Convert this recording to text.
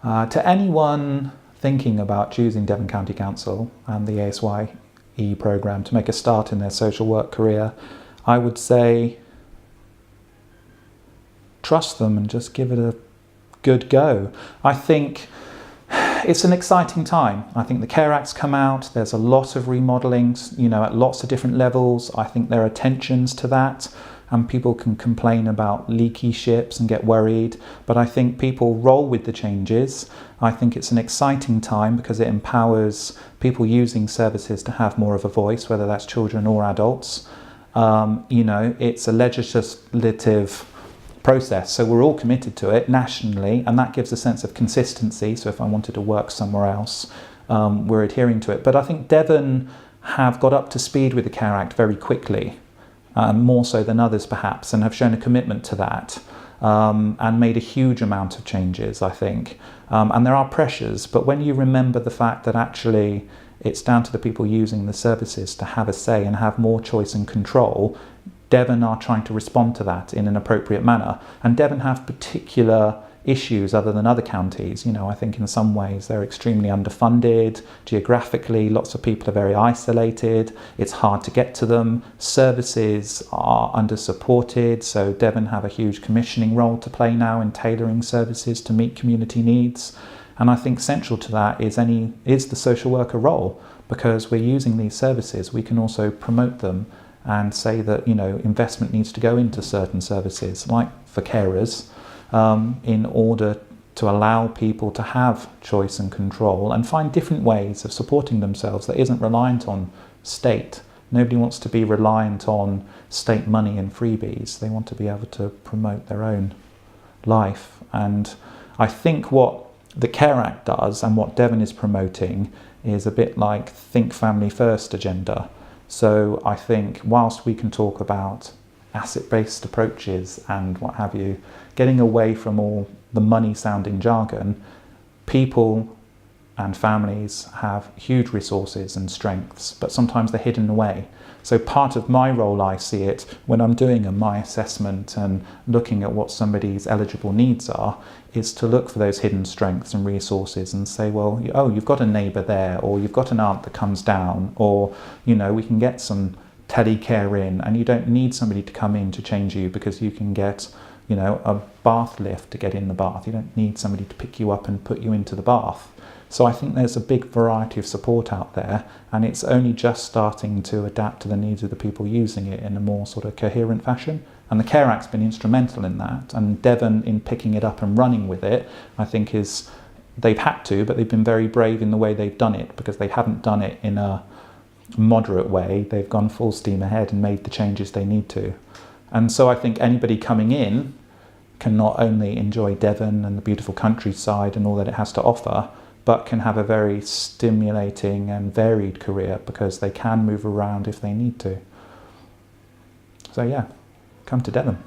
To anyone thinking about choosing Devon County Council and the ASYE programme to make a start in their social work career, I would say trust them and just give it a good go. I think it's an exciting time. I think the Care Act's come out, there's a lot of remodelling, at lots of different levels. I think there are tensions to that, and people can complain about leaky ships and get worried, but I think people roll with the changes. I think it's an exciting time because it empowers people using services to have more of a voice, whether that's children or adults. It's a legislative process, so we're all committed to it nationally, and that gives a sense of consistency. So if I wanted to work somewhere else, we're adhering to it. But I think Devon have got up to speed with the Care Act very quickly, more so than others perhaps, and have shown a commitment to that, and made a huge amount of changes, I think. And there are pressures, but when you remember the fact that actually it's down to the people using the services to have a say and have more choice and control, Devon are trying to respond to that in an appropriate manner. And Devon have particular issues other than other counties. I think in some ways they're extremely underfunded. Geographically, lots of people are very isolated. It's hard to get to them. Services are under-supported, so Devon have a huge commissioning role to play now in tailoring services to meet community needs. And I think central to that is the social worker role, because we're using these services, we can also promote them and say that investment needs to go into certain services, like for carers, in order to allow people to have choice and control and find different ways of supporting themselves that isn't reliant on state. Nobody wants to be reliant on state money and freebies. They want to be able to promote their own life. And I think what the Care Act does and what Devon is promoting is a bit like Think Family First agenda. So I think whilst we can talk about asset-based approaches and what have you, getting away from all the money-sounding jargon, people and families have huge resources and strengths, but sometimes they're hidden away. So part of my role, I see it, when I'm doing my assessment and looking at what somebody's eligible needs are, is to look for those hidden strengths and resources and say, well, you've got a neighbour there, or you've got an aunt that comes down, or, we can get some telecare in, and you don't need somebody to come in to change you because you can get, a bath lift to get in the bath. You don't need somebody to pick you up and put you into the bath. So I think there's a big variety of support out there, and it's only just starting to adapt to the needs of the people using it in a more sort of coherent fashion. And the Care Act's been instrumental in that, and Devon in picking it up and running with it, I think they've had to, but they've been very brave in the way they've done it, because they haven't done it in a moderate way. They've gone full steam ahead and made the changes they need to. And so I think anybody coming in can not only enjoy Devon and the beautiful countryside and all that it has to offer, but can have a very stimulating and varied career because they can move around if they need to. So yeah, come to Devon.